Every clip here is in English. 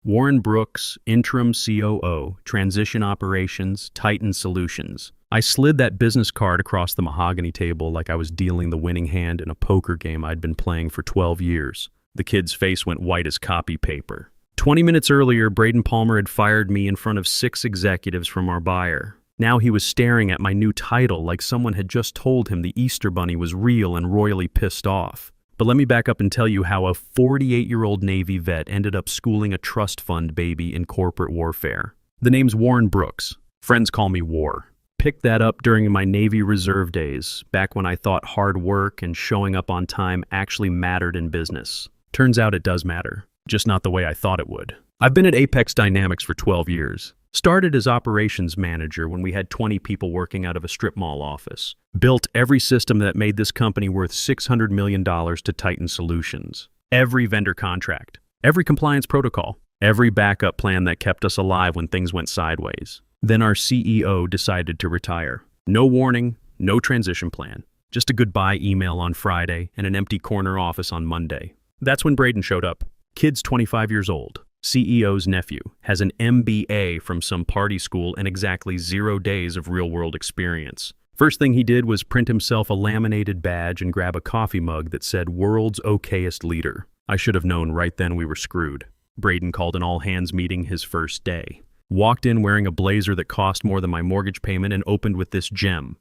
Warren Brooks, Interim COO, Transition Operations, Titan Solutions. I slid that business card across the mahogany table like I was dealing the winning hand in a poker game I'd been playing for 12 years. The kid's face went white as copy paper. 20 minutes earlier, Braden Palmer had fired me in front of 6 executives from our buyer. Now he was staring at my new title like someone had just told him the Easter Bunny was real and royally pissed off. But let me back up and tell you how a 48-year-old Navy vet ended up schooling a trust fund baby in corporate warfare. The name's Warren Brooks. Friends call me War. Picked that up during my Navy Reserve days, back when I thought hard work and showing up on time actually mattered in business. Turns out it does matter, just not the way I thought it would. I've been at Apex Dynamics for 12 years. Started as operations manager when we had 20 people working out of a strip mall office. Built every system that made this company worth $600 million to Titan Solutions. Every vendor contract, every compliance protocol, every backup plan that kept us alive when things went sideways. Then our CEO decided to retire. No warning, no transition plan. Just a goodbye email on Friday and an empty corner office on Monday. That's when Braden showed up. Kid's 25 years old. CEO's nephew, has an MBA from some party school and exactly 0 days of real-world experience. First thing he did was print himself a laminated badge and grab a coffee mug that said "World's Okayest Leader." I should have known right then we were screwed. Braden called an all-hands meeting his first day. Walked in wearing a blazer that cost more than my mortgage payment and opened with this gem.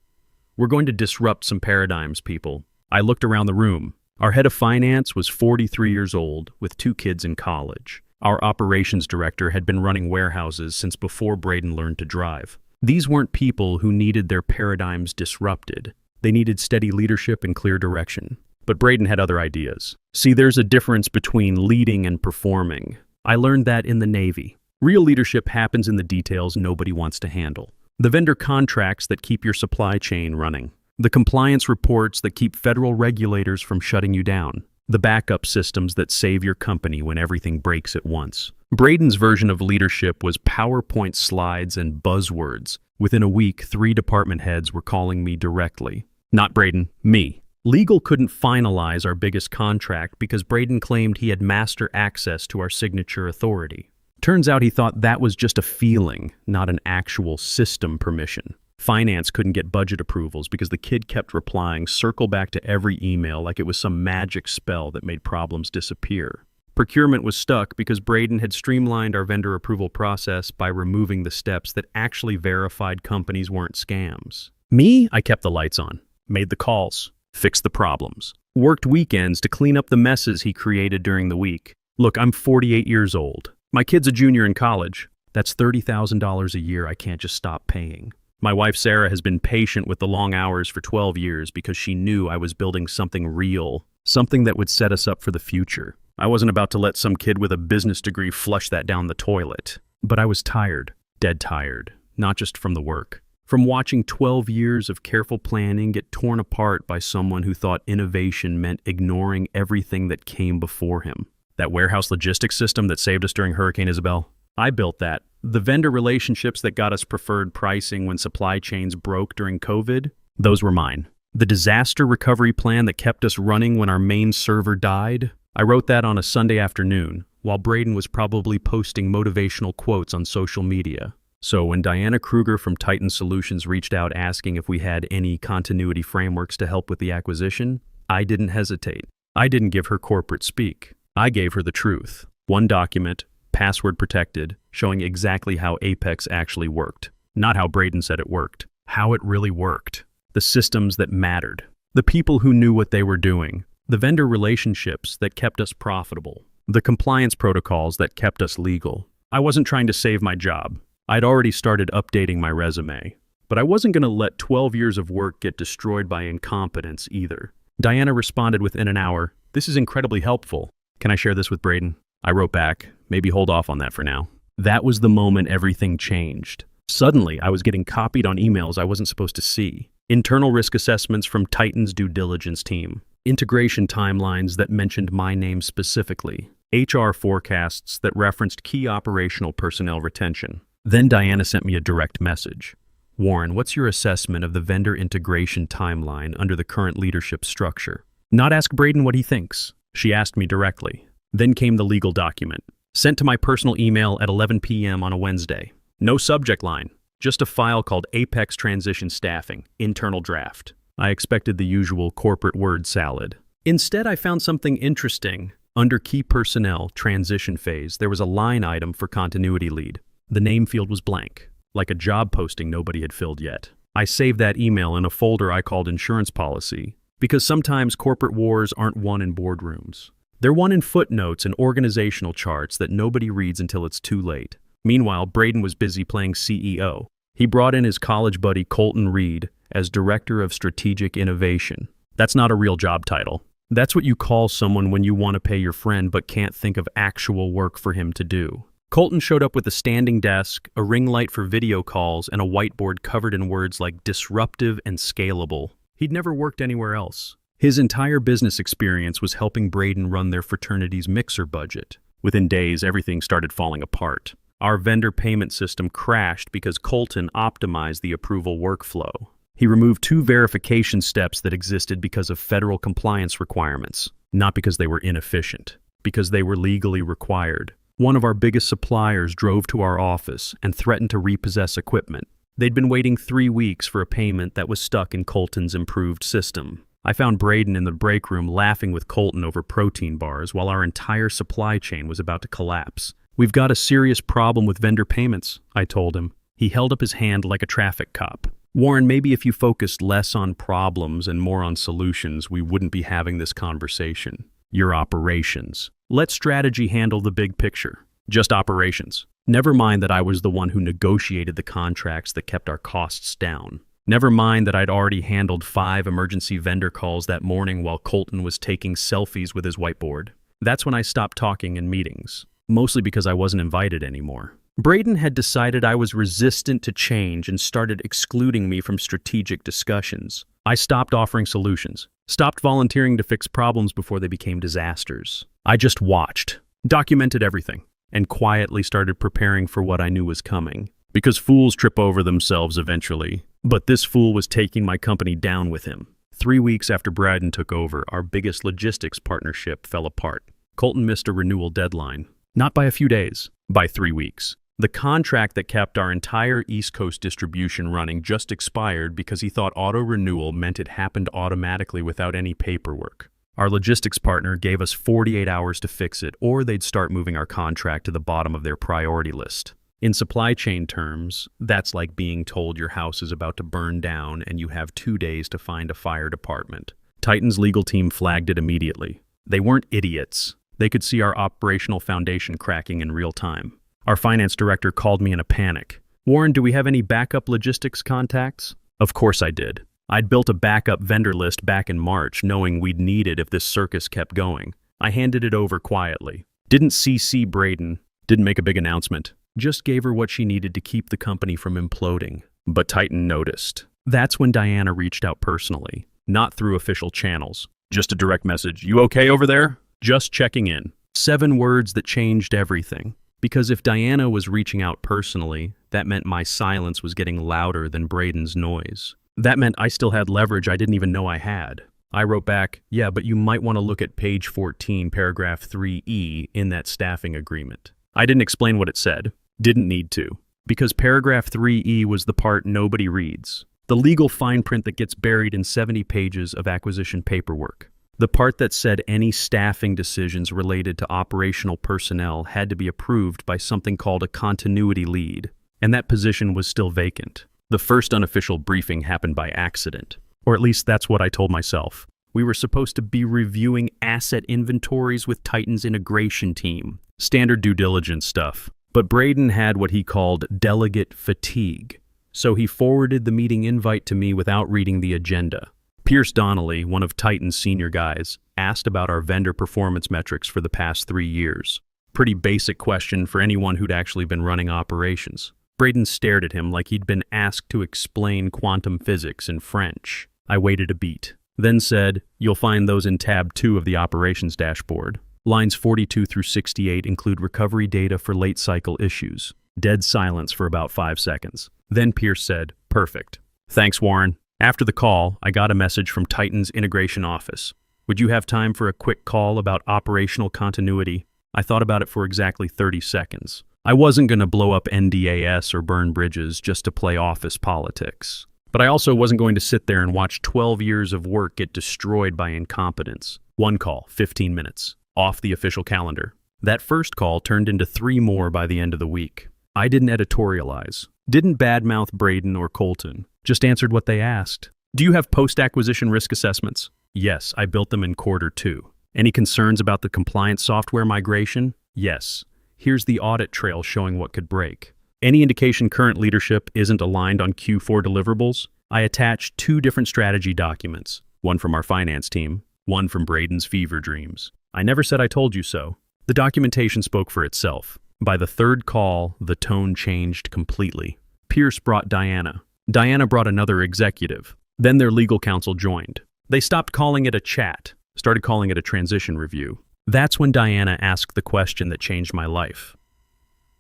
"We're going to disrupt some paradigms, people." I looked around the room. Our head of finance was 43 years old with 2 kids in college. Our operations director had been running warehouses since before Braden learned to drive. These weren't people who needed their paradigms disrupted. They needed steady leadership and clear direction. But Braden had other ideas. See, there's a difference between leading and performing. I learned that in the Navy. Real leadership happens in the details nobody wants to handle. The vendor contracts that keep your supply chain running. The compliance reports that keep federal regulators from shutting you down. The backup systems that save your company when everything breaks at once. Braden's version of leadership was PowerPoint slides and buzzwords. Within a week, 3 department heads were calling me directly. Not Braden, me. Legal couldn't finalize our biggest contract because Braden claimed he had master access to our signature authority. Turns out he thought that was just a feeling, not an actual system permission. Finance couldn't get budget approvals because the kid kept replying "circle back" to every email like it was some magic spell that made problems disappear. Procurement was stuck because Braden had streamlined our vendor approval process by removing the steps that actually verified companies weren't scams. Me, I kept the lights on, made the calls, fixed the problems, worked weekends to clean up the messes he created during the week. Look, I'm 48 years old. My kid's a junior in college. That's $30,000 a year I can't just stop paying. My wife Sarah has been patient with the long hours for 12 years because she knew I was building something real, something that would set us up for the future. I wasn't about to let some kid with a business degree flush that down the toilet. But I was tired, dead tired, not just from the work. From watching 12 years of careful planning get torn apart by someone who thought innovation meant ignoring everything that came before him. That warehouse logistics system that saved us during Hurricane Isabel? I built that. The vendor relationships that got us preferred pricing when supply chains broke during COVID, those were mine. The disaster recovery plan that kept us running when our main server died, I wrote that on a Sunday afternoon, while Braden was probably posting motivational quotes on social media. So when Diana Kruger from Titan Solutions reached out asking if we had any continuity frameworks to help with the acquisition, I didn't hesitate. I didn't give her corporate speak. I gave her the truth. One document, password protected, showing exactly how Apex actually worked. Not how Braden said it worked. How it really worked. The systems that mattered. The people who knew what they were doing. The vendor relationships that kept us profitable. The compliance protocols that kept us legal. I wasn't trying to save my job. I'd already started updating my resume. But I wasn't going to let 12 years of work get destroyed by incompetence either. Diana responded within an hour, "This is incredibly helpful. Can I share this with Braden?" I wrote back, "Maybe hold off on that for now." That was the moment everything changed. Suddenly, I was getting copied on emails I wasn't supposed to see. Internal risk assessments from Titan's due diligence team. Integration timelines that mentioned my name specifically. HR forecasts that referenced key operational personnel retention. Then Diana sent me a direct message. "Warren, what's your assessment of the vendor integration timeline under the current leadership structure?" Not ask Braden what he thinks. She asked me directly. Then came the legal document. Sent to my personal email at 11 p.m. on a Wednesday. No subject line, just a file called Apex Transition Staffing, internal draft. I expected the usual corporate word salad. Instead, I found something interesting. Under Key Personnel, Transition Phase, there was a line item for Continuity Lead. The name field was blank, like a job posting nobody had filled yet. I saved that email in a folder I called Insurance Policy, because sometimes corporate wars aren't won in boardrooms. They're won in footnotes and organizational charts that nobody reads until it's too late. Meanwhile, Braden was busy playing CEO. He brought in his college buddy Colton Reed as Director of Strategic Innovation. That's not a real job title. That's what you call someone when you want to pay your friend but can't think of actual work for him to do. Colton showed up with a standing desk, a ring light for video calls, and a whiteboard covered in words like disruptive and scalable. He'd never worked anywhere else. His entire business experience was helping Braden run their fraternity's mixer budget. Within days, everything started falling apart. Our vendor payment system crashed because Colton optimized the approval workflow. He removed 2 verification steps that existed because of federal compliance requirements, not because they were inefficient, because they were legally required. One of our biggest suppliers drove to our office and threatened to repossess equipment. They'd been waiting 3 weeks for a payment that was stuck in Colton's improved system. I found Braden in the break room laughing with Colton over protein bars while our entire supply chain was about to collapse. "We've got a serious problem with vendor payments," I told him. He held up his hand like a traffic cop. "Warren, maybe if you focused less on problems and more on solutions, we wouldn't be having this conversation. Your operations. Let strategy handle the big picture. Just operations. Never mind that I was the one who negotiated the contracts that kept our costs down. Never mind that I'd already handled 5 emergency vendor calls that morning while Colton was taking selfies with his whiteboard. That's when I stopped talking in meetings, mostly because I wasn't invited anymore. Braden had decided I was resistant to change and started excluding me from strategic discussions. I stopped offering solutions, stopped volunteering to fix problems before they became disasters. I just watched, documented everything, and quietly started preparing for what I knew was coming. Because fools trip over themselves eventually. But this fool was taking my company down with him. 3 weeks after Braden took over, our biggest logistics partnership fell apart. Colton missed a renewal deadline. Not by a few days, by 3 weeks. The contract that kept our entire East Coast distribution running just expired because he thought auto-renewal meant it happened automatically without any paperwork. Our logistics partner gave us 48 hours to fix it, or they'd start moving our contract to the bottom of their priority list. In supply chain terms, that's like being told your house is about to burn down and you have 2 days to find a fire department. Titan's legal team flagged it immediately. They weren't idiots. They could see our operational foundation cracking in real time. Our finance director called me in a panic. "Warren, do we have any backup logistics contacts?" Of course I did. I'd built a backup vendor list back in March, knowing we'd need it if this circus kept going. I handed it over quietly. Didn't CC Braden. Didn't make a big announcement. Just gave her what she needed to keep the company from imploding. But Titan noticed. That's when Diana reached out personally, not through official channels. Just a direct message, "You okay over there?" Just checking in. 7 words that changed everything. Because if Diana was reaching out personally, that meant my silence was getting louder than Braden's noise. That meant I still had leverage I didn't even know I had. I wrote back, "Yeah, but you might want to look at page 14, paragraph 3E in that staffing agreement." I didn't explain what it said. Didn't need to. Because paragraph 3E was the part nobody reads. The legal fine print that gets buried in 70 pages of acquisition paperwork. The part that said any staffing decisions related to operational personnel had to be approved by something called a continuity lead, and that position was still vacant. The first unofficial briefing happened by accident, or at least that's what I told myself. We were supposed to be reviewing asset inventories with Titan's integration team, standard due diligence stuff. But Braden had what he called delegate fatigue, so he forwarded the meeting invite to me without reading the agenda. Pierce Donnelly, one of Titan's senior guys, asked about our vendor performance metrics for the past 3 years. Pretty basic question for anyone who'd actually been running operations. Braden stared at him like he'd been asked to explain quantum physics in French. I waited a beat, then said, "You'll find those in tab 2 of the operations dashboard. Lines 42 through 68 include recovery data for late cycle issues." Dead silence for about 5 seconds. Then Pierce said, "Perfect. Thanks, Warren." After the call, I got a message from Titan's integration office. "Would you have time for a quick call about operational continuity?" I thought about it for exactly 30 seconds. I wasn't going to blow up NDAS or burn bridges just to play office politics. But I also wasn't going to sit there and watch 12 years of work get destroyed by incompetence. One call, 15 minutes, off the official calendar. That first call turned into 3 more by the end of the week. I didn't editorialize, didn't badmouth Braden or Colton, just answered what they asked. Do you have post-acquisition risk assessments? Yes, I built them in Q2. Any concerns about the compliance software migration? Yes. Here's the audit trail showing what could break. Any indication current leadership isn't aligned on Q4 deliverables? I attached 2 different strategy documents, one from our finance team, one from Braden's fever dreams. I never said I told you so. The documentation spoke for itself. By the 3rd call, the tone changed completely. Pierce brought Diana. Diana brought another executive. Then their legal counsel joined. They stopped calling it a chat, started calling it a transition review. That's when Diana asked the question that changed my life.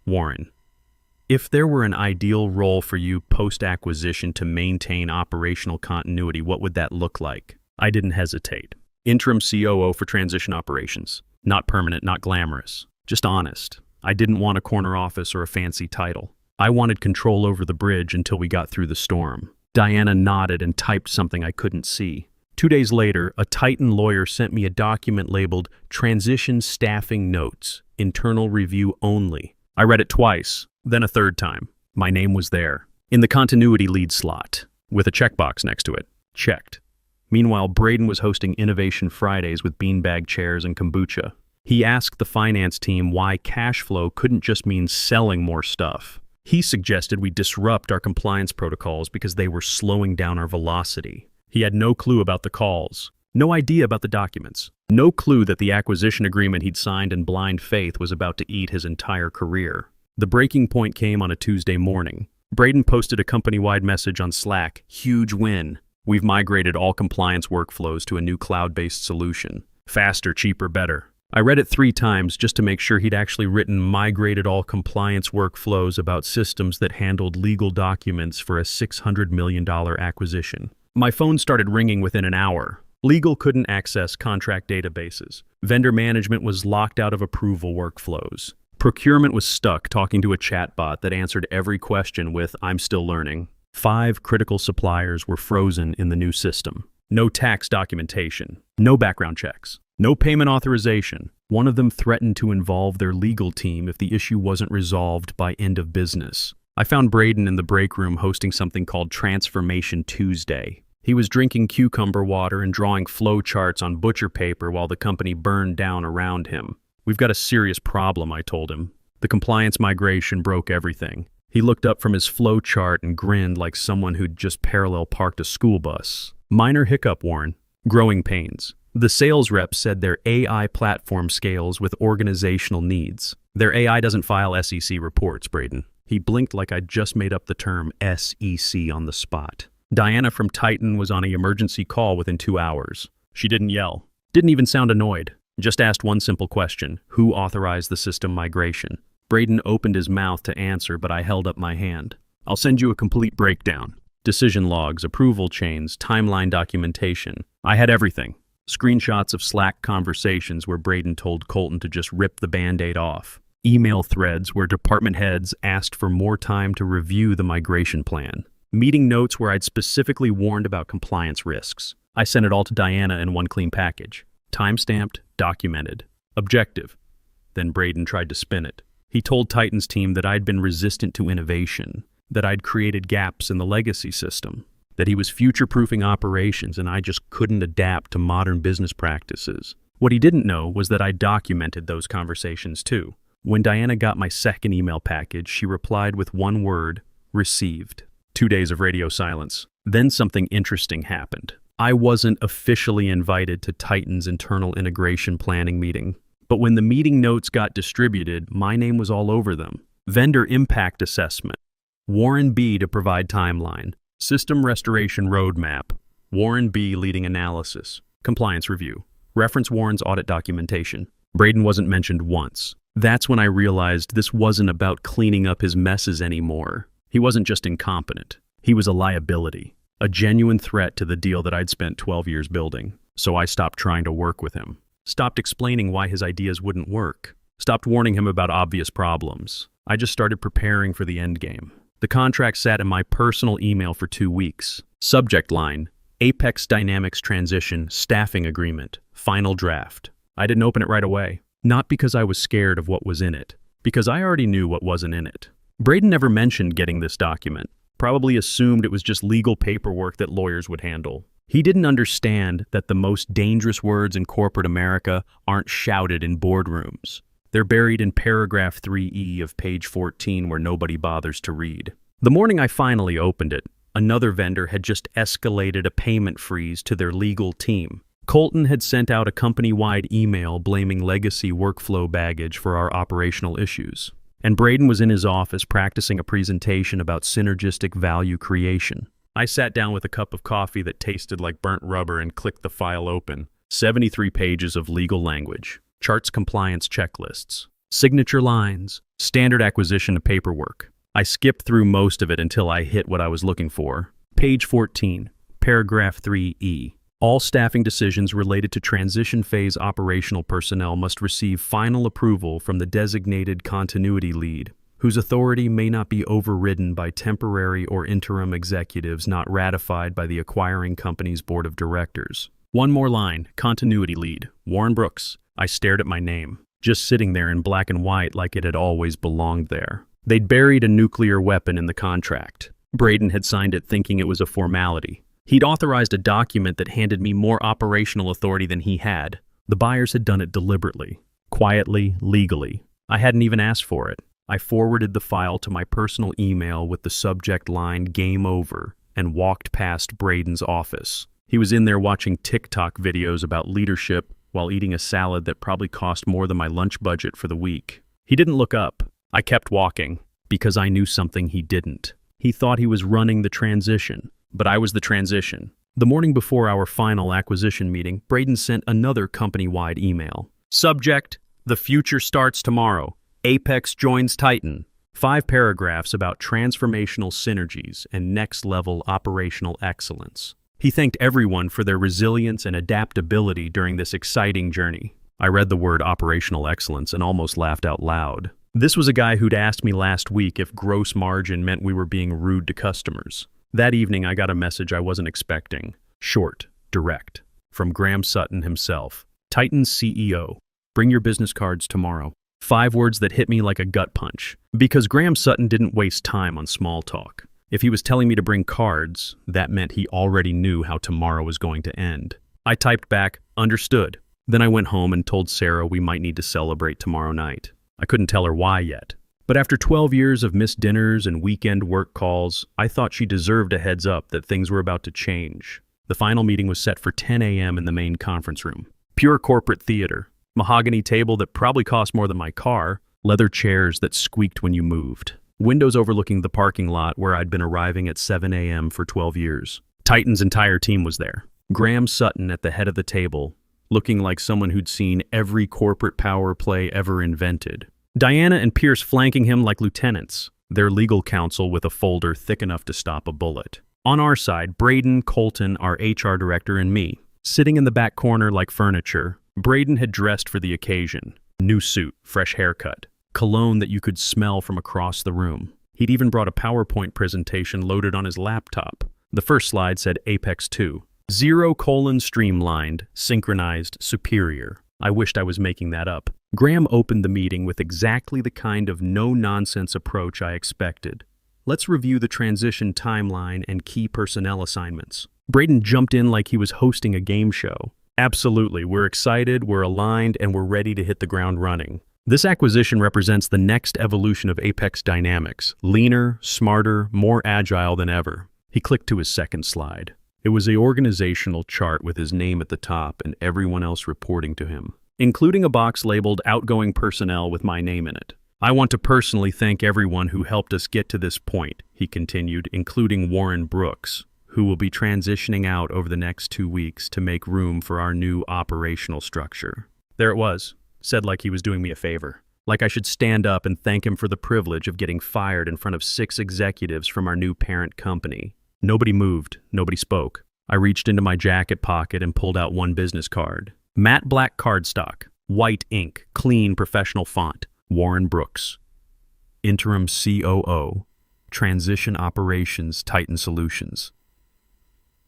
Warren, if there were an ideal role for you post-acquisition to maintain operational continuity, what would that look like? I didn't hesitate. Interim COO for transition operations. Not permanent, not glamorous. Just honest. I didn't want a corner office or a fancy title. I wanted control over the bridge until we got through the storm. Diana nodded and typed something I couldn't see. 2 days later, a Titan lawyer sent me a document labeled Transition Staffing Notes, Internal Review Only. I read it twice, then a 3rd time. My name was there, in the continuity lead slot, with a checkbox next to it. Checked. Meanwhile, Braden was hosting Innovation Fridays with beanbag chairs and kombucha. He asked the finance team why cash flow couldn't just mean selling more stuff. He suggested we disrupt our compliance protocols because they were slowing down our velocity. He had no clue about the calls, no idea about the documents, no clue that the acquisition agreement he'd signed in blind faith was about to eat his entire career. The breaking point came on a Tuesday morning. Braden posted a company-wide message on Slack, "Huge win. We've migrated all compliance workflows to a new cloud-based solution. Faster, cheaper, better." I read it 3 times just to make sure he'd actually written migrated all compliance workflows about systems that handled legal documents for a $600 million acquisition. My phone started ringing within an hour. Legal couldn't access contract databases. Vendor management was locked out of approval workflows. Procurement was stuck talking to a chatbot that answered every question with, "I'm still learning." 5 critical suppliers were frozen in the new system. No tax documentation, no background checks, no payment authorization. One of them threatened to involve their legal team if the issue wasn't resolved by end of business. I found Braden in the break room hosting something called Transformation Tuesday. He was drinking cucumber water and drawing flow charts on butcher paper while the company burned down around him. "We've got a serious problem," I told him. The compliance migration broke everything. He looked up from his flow chart and grinned like someone who'd just parallel parked a school bus. "Minor hiccup, Warren. Growing pains. The sales rep said their AI platform scales with organizational needs. Their AI doesn't file SEC reports, Braden." He blinked like I'd just made up the term SEC on the spot. Diana from Titan was on an emergency call within 2 hours. She didn't yell, didn't even sound annoyed, just asked one simple question: who authorized the system migration? Braden opened his mouth to answer, but I held up my hand. "I'll send you a complete breakdown. Decision logs, approval chains, timeline documentation. I had everything. Screenshots of Slack conversations where Braden told Colton to just rip the Band-Aid off. Email threads where department heads asked for more time to review the migration plan. Meeting notes where I'd specifically warned about compliance risks. I sent it all to Diana in one clean package. Time-stamped, documented. Objective." Then Braden tried to spin it. He told Titan's team that I'd been resistant to innovation, that I'd created gaps in the legacy system, that he was future-proofing operations and I just couldn't adapt to modern business practices. What he didn't know was that I documented those conversations too. When Diana got my second email package, she replied with one word: received. 2 days of radio silence. Then something interesting happened. I wasn't officially invited to Titan's internal integration planning meeting, but when the meeting notes got distributed, my name was all over them. Vendor impact assessment. Warren B. to provide timeline. System restoration roadmap. Warren B. leading analysis. Compliance review. Reference Warren's audit documentation. Braden wasn't mentioned once. That's when I realized this wasn't about cleaning up his messes anymore. He wasn't just incompetent. He was a liability, a genuine threat to the deal that I'd spent 12 years building. So I stopped trying to work with him. Stopped explaining why his ideas wouldn't work. Stopped warning him about obvious problems. I just started preparing for the endgame. The contract sat in my personal email for 2 weeks. Subject line: Apex Dynamics Transition Staffing Agreement. Final draft. I didn't open it right away. Not because I was scared of what was in it, because I already knew what wasn't in it. Braden never mentioned getting this document. Probably assumed it was just legal paperwork that lawyers would handle. He didn't understand that the most dangerous words in corporate America aren't shouted in boardrooms. They're buried in paragraph 3E of page 14 where nobody bothers to read. The morning I finally opened it, another vendor had just escalated a payment freeze to their legal team. Colton had sent out a company-wide email blaming legacy workflow baggage for our operational issues. And Braden was in his office practicing a presentation about synergistic value creation. I sat down with a cup of coffee that tasted like burnt rubber and clicked the file open. 73 pages of legal language, charts compliance checklists, signature lines, standard acquisition paperwork. I skipped through most of it until I hit what I was looking for. Page 14, paragraph 3E. All staffing decisions related to transition phase operational personnel must receive final approval from the designated continuity lead, whose authority may not be overridden by temporary or interim executives not ratified by the acquiring company's board of directors. One more line: continuity lead, Warren Brooks. I stared at my name, just sitting there in black and white like it had always belonged there. They'd buried a nuclear weapon in the contract. Braden had signed it thinking it was a formality. He'd authorized a document that handed me more operational authority than he had. The buyers had done it deliberately, quietly, legally. I hadn't even asked for it. I forwarded the file to my personal email with the subject line "Game Over" and walked past Braden's office. He was in there watching TikTok videos about leadership while eating a salad that probably cost more than my lunch budget for the week. He didn't look up. I kept walking because I knew something he didn't. He thought he was running the transition, but I was the transition. The morning before our final acquisition meeting, Braden sent another company-wide email. Subject: The future starts tomorrow. Apex joins Titan. 5 paragraphs about transformational synergies and next-level operational excellence. He thanked everyone for their resilience and adaptability during this exciting journey. I read the word operational excellence and almost laughed out loud. This was a guy who'd asked me last week if gross margin meant we were being rude to customers. That evening, I got a message I wasn't expecting. Short, direct, from Graham Sutton himself. Titan's CEO. Bring your business cards tomorrow. 5 words that hit me like a gut punch. Because Graham Sutton didn't waste time on small talk. If he was telling me to bring cards, that meant he already knew how tomorrow was going to end. I typed back, understood. Then I went home and told Sarah we might need to celebrate tomorrow night. I couldn't tell her why yet. But after 12 years of missed dinners and weekend work calls, I thought she deserved a heads up that things were about to change. The final meeting was set for 10 a.m. in the main conference room. Pure corporate theater. Mahogany table that probably cost more than my car. Leather chairs that squeaked when you moved. Windows overlooking the parking lot where I'd been arriving at 7 a.m. for 12 years. Titan's entire team was there. Graham Sutton at the head of the table, looking like someone who'd seen every corporate power play ever invented. Diana and Pierce flanking him like lieutenants, their legal counsel with a folder thick enough to stop a bullet. On our side, Braden, Colton, our HR director, and me, sitting in the back corner like furniture. Braden had dressed for the occasion. New suit, fresh haircut, cologne that you could smell from across the room. He'd even brought a PowerPoint presentation loaded on his laptop. The first slide said Apex 2. 0: streamlined, synchronized, superior. I wished I was making that up. Graham opened the meeting with exactly the kind of no-nonsense approach I expected. Let's review the transition timeline and key personnel assignments. Braden jumped in like he was hosting a game show. Absolutely, we're excited, we're aligned, and we're ready to hit the ground running. This acquisition represents the next evolution of Apex Dynamics. Leaner, smarter, more agile than ever. He clicked to his second slide. It was an organizational chart with his name at the top and everyone else reporting to him, including a box labeled outgoing personnel with my name in it. I want to personally thank everyone who helped us get to this point, he continued, including Warren Brooks, who will be transitioning out over the next 2 weeks to make room for our new operational structure. There it was, said like he was doing me a favor. Like I should stand up and thank him for the privilege of getting fired in front of 6 executives from our new parent company. Nobody moved, nobody spoke. I reached into my jacket pocket and pulled out one business card. Matte black cardstock, White ink, clean professional font. Warren Brooks, Interim COO, Transition Operations, Titan Solutions.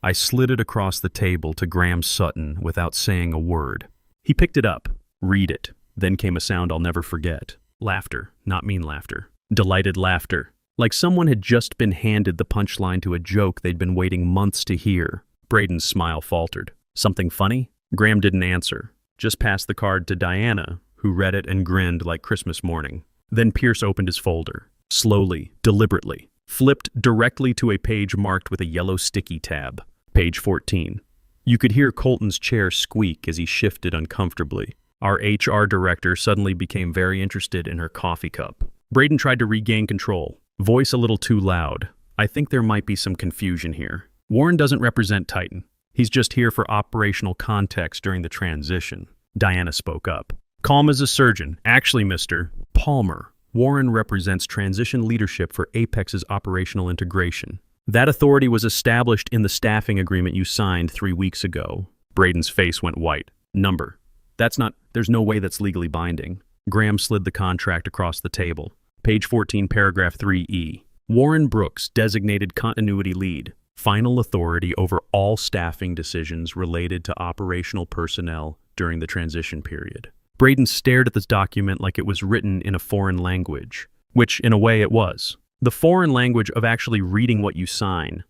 I slid it across the table to Graham Sutton without saying a word. He picked it up. Read it. Then came a sound I'll never forget. Laughter, not mean laughter. Delighted laughter. Like someone had just been handed the punchline to a joke they'd been waiting months to hear. Braden's smile faltered. Something funny? Graham didn't answer. Just passed the card to Diana, who read it and grinned like Christmas morning. Then Pierce opened his folder. Slowly, deliberately. Flipped directly to a page marked with a yellow sticky tab. Page 14. You could hear Colton's chair squeak as he shifted uncomfortably. Our HR director suddenly became very interested in her coffee cup. Braden tried to regain control. Voice a little too loud. I think there might be some confusion here. Warren doesn't represent Titan. He's just here for operational context during the transition. Diana spoke up. Calm as a surgeon. Actually, Mr. Palmer, Warren represents transition leadership for Apex's operational integration. That authority was established in the staffing agreement you signed 3 weeks ago. Braden's face went white. Number. There's no way that's legally binding. Graham slid the contract across the table. Page 14, paragraph 3E. Warren Brooks, designated continuity lead. Final authority over all staffing decisions related to operational personnel during the transition period. Braden stared at this document like it was written in a foreign language, which, in a way, it was. The foreign language of actually reading what you sign.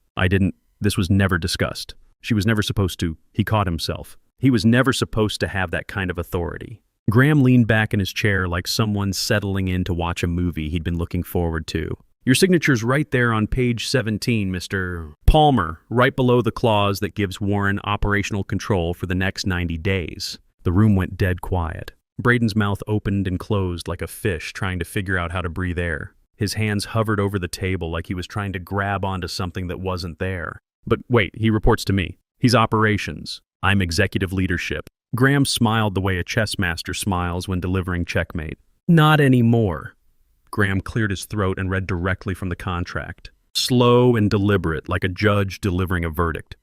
This was never discussed. She was never supposed to. He caught himself. He was never supposed to have that kind of authority. Graham leaned back in his chair like someone settling in to watch a movie he'd been looking forward to. Your signature's right there on page 17, Mr. Palmer, right below the clause that gives Warren operational control for the next 90 days. The room went dead quiet. Braden's mouth opened and closed like a fish trying to figure out how to breathe air. His hands hovered over the table like he was trying to grab onto something that wasn't there. But wait, he reports to me. He's operations. I'm executive leadership. Graham smiled the way a chess master smiles when delivering checkmate. Not anymore. Graham cleared his throat and read directly from the contract. Slow and deliberate, like a judge delivering a verdict.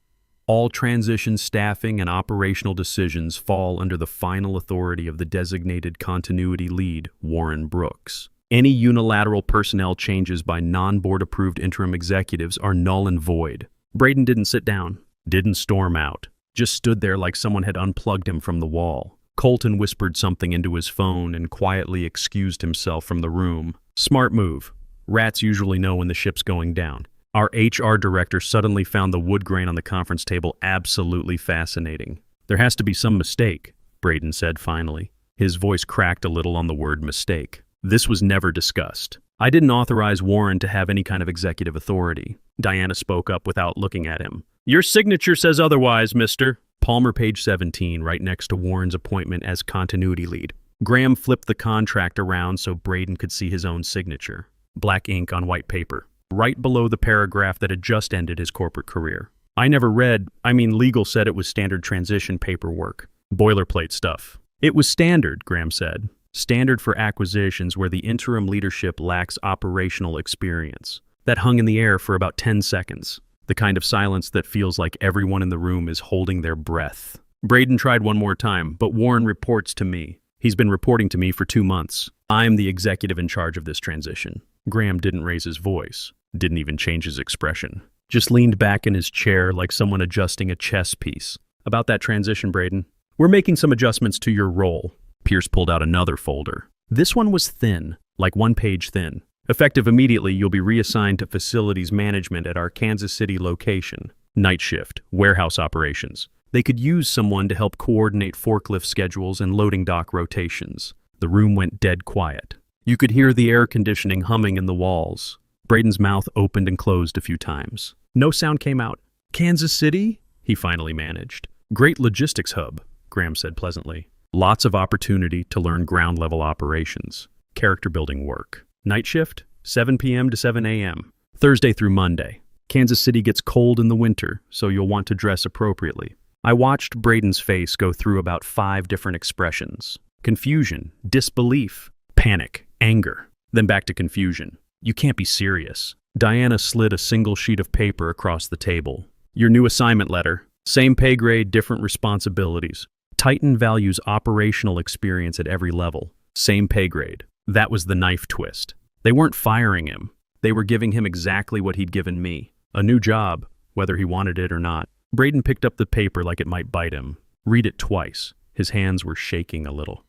All transition staffing and operational decisions fall under the final authority of the designated continuity lead, Warren Brooks. Any unilateral personnel changes by non-board-approved interim executives are null and void. Braden didn't sit down, didn't storm out, just stood there like someone had unplugged him from the wall. Colton whispered something into his phone and quietly excused himself from the room. Smart move. Rats usually know when the ship's going down. Our HR director suddenly found the wood grain on the conference table absolutely fascinating. There has to be some mistake, Braden said finally. His voice cracked a little on the word mistake. This was never discussed. I didn't authorize Warren to have any kind of executive authority. Diana spoke up without looking at him. Your signature says otherwise, Mr. Palmer, page 17, right next to Warren's appointment as continuity lead. Graham flipped the contract around so Braden could see his own signature. Black ink on white paper, right below the paragraph that had just ended his corporate career. Legal said it was standard transition paperwork. Boilerplate stuff. It was standard, Graham said. Standard for acquisitions where the interim leadership lacks operational experience. That hung in the air for about 10 seconds. The kind of silence that feels like everyone in the room is holding their breath. Braden tried one more time, but Warren reports to me. He's been reporting to me for 2 months. I'm the executive in charge of this transition. Graham didn't raise his voice, didn't even change his expression. Just leaned back in his chair like someone adjusting a chess piece. About that transition, Braden. We're making some adjustments to your role. Pierce pulled out another folder. This one was thin, like 1 page thin. Effective immediately, you'll be reassigned to facilities management at our Kansas City location. Night shift, warehouse operations. They could use someone to help coordinate forklift schedules and loading dock rotations. The room went dead quiet. You could hear the air conditioning humming in the walls. Braden's mouth opened and closed a few times. No sound came out. Kansas City? He finally managed. Great logistics hub, Graham said pleasantly. Lots of opportunity to learn ground-level operations. Character building work. Night shift, 7 p.m. to 7 a.m., Thursday through Monday. Kansas City gets cold in the winter, so you'll want to dress appropriately. I watched Braden's face go through about 5 different expressions. Confusion, disbelief, panic, anger, then back to confusion. You can't be serious. Diana slid a single sheet of paper across the table. Your new assignment letter. Same pay grade, different responsibilities. Titan values operational experience at every level. Same pay grade. That was the knife twist. They weren't firing him. They were giving him exactly what he'd given me. A new job, whether he wanted it or not. Braden picked up the paper like it might bite him. Read it twice. His hands were shaking a little.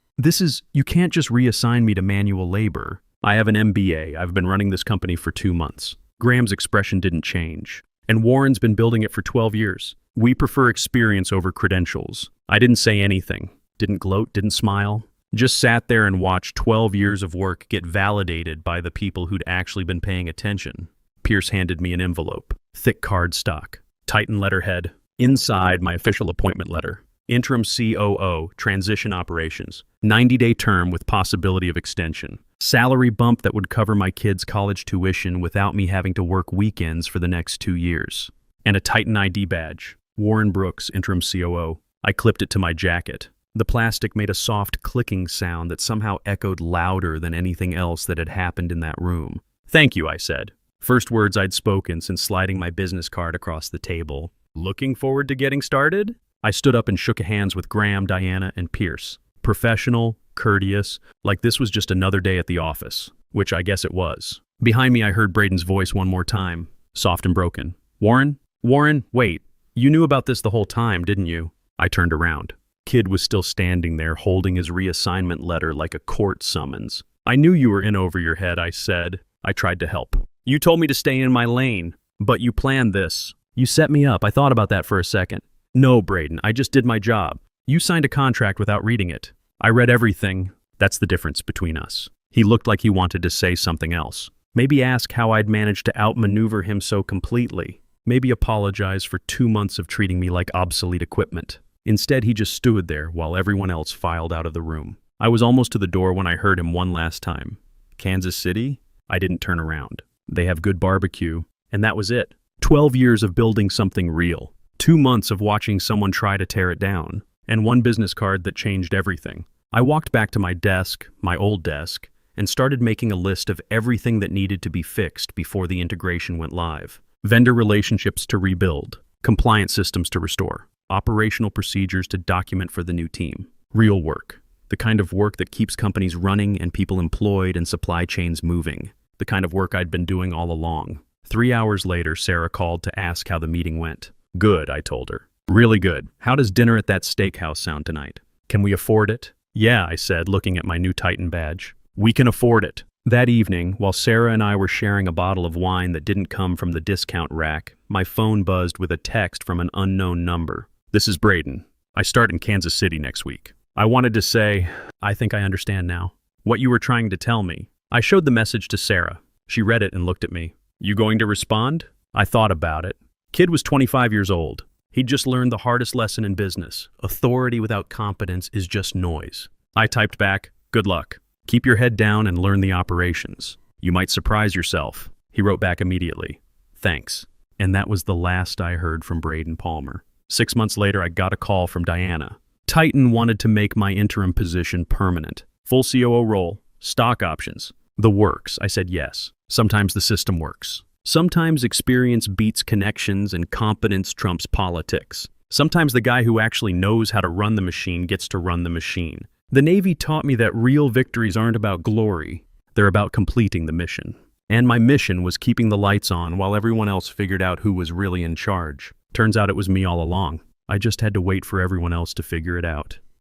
You can't just reassign me to manual labor. I have an MBA. I've been running this company for 2 months. Graham's expression didn't change. And Warren's been building it for 12 years. We prefer experience over credentials. I didn't say anything. Didn't gloat, didn't smile. Just sat there and watched 12 years of work get validated by the people who'd actually been paying attention. Pierce handed me an envelope. Thick cardstock. Titan letterhead. Inside, my official appointment letter. Interim COO, transition operations. 90-day term with possibility of extension. Salary bump that would cover my kids' college tuition without me having to work weekends for the next 2 years. And a Titan ID badge. Warren Brooks, interim COO. I clipped it to my jacket. The plastic made a soft clicking sound that somehow echoed louder than anything else that had happened in that room. Thank you, I said. First words I'd spoken since sliding my business card across the table. Looking forward to getting started? I stood up and shook hands with Graham, Diana, and Pierce. Professional, courteous, like this was just another day at the office, which I guess it was. Behind me I heard Braden's voice one more time, soft and broken. Warren, wait, you knew about this the whole time, didn't you? I turned around. Kid was still standing there holding his reassignment letter like a court summons. I knew you were in over your head, I said. I tried to help. You told me to stay in my lane, but you planned this. You set me up. I thought about that for a second. No, Braden, I just did my job. You signed a contract without reading it. I read everything. That's the difference between us. He looked like he wanted to say something else. Maybe ask how I'd managed to outmaneuver him so completely. Maybe apologize for 2 months of treating me like obsolete equipment. Instead, he just stood there while everyone else filed out of the room. I was almost to the door when I heard him one last time. Kansas City? I didn't turn around. They have good barbecue, and that was it. 12 years of building something real. 2 months of watching someone try to tear it down, and one business card that changed everything. I walked back to my desk, my old desk, and started making a list of everything that needed to be fixed before the integration went live. Vendor relationships to rebuild, compliance systems to restore, operational procedures to document for the new team. Real work, the kind of work that keeps companies running and people employed and supply chains moving. The kind of work I'd been doing all along. 3 hours later, Sarah called to ask how the meeting went. Good, I told her. Really good. How does dinner at that steakhouse sound tonight? Can we afford it? Yeah, I said, looking at my new Titan badge. We can afford it. That evening, while Sarah and I were sharing a bottle of wine that didn't come from the discount rack, my phone buzzed with a text from an unknown number. This is Braden. I start in Kansas City next week. I wanted to say, I think I understand now. What you were trying to tell me. I showed the message to Sarah. She read it and looked at me. You going to respond? I thought about it. Kid was 25 years old. He'd just learned the hardest lesson in business. Authority without competence is just noise. I typed back, good luck. Keep your head down and learn the operations. You might surprise yourself. He wrote back immediately. Thanks. And that was the last I heard from Braden Palmer. 6 months later, I got a call from Diana. Titan wanted to make my interim position permanent. Full COO role, stock options. The works. I said yes. Sometimes the system works. Sometimes experience beats connections and competence trumps politics. Sometimes the guy who actually knows how to run the machine gets to run the machine. The Navy taught me that real victories aren't about glory. They're about completing the mission. And my mission was keeping the lights on while everyone else figured out who was really in charge. Turns out it was me all along. I just had to wait for everyone else to figure it out.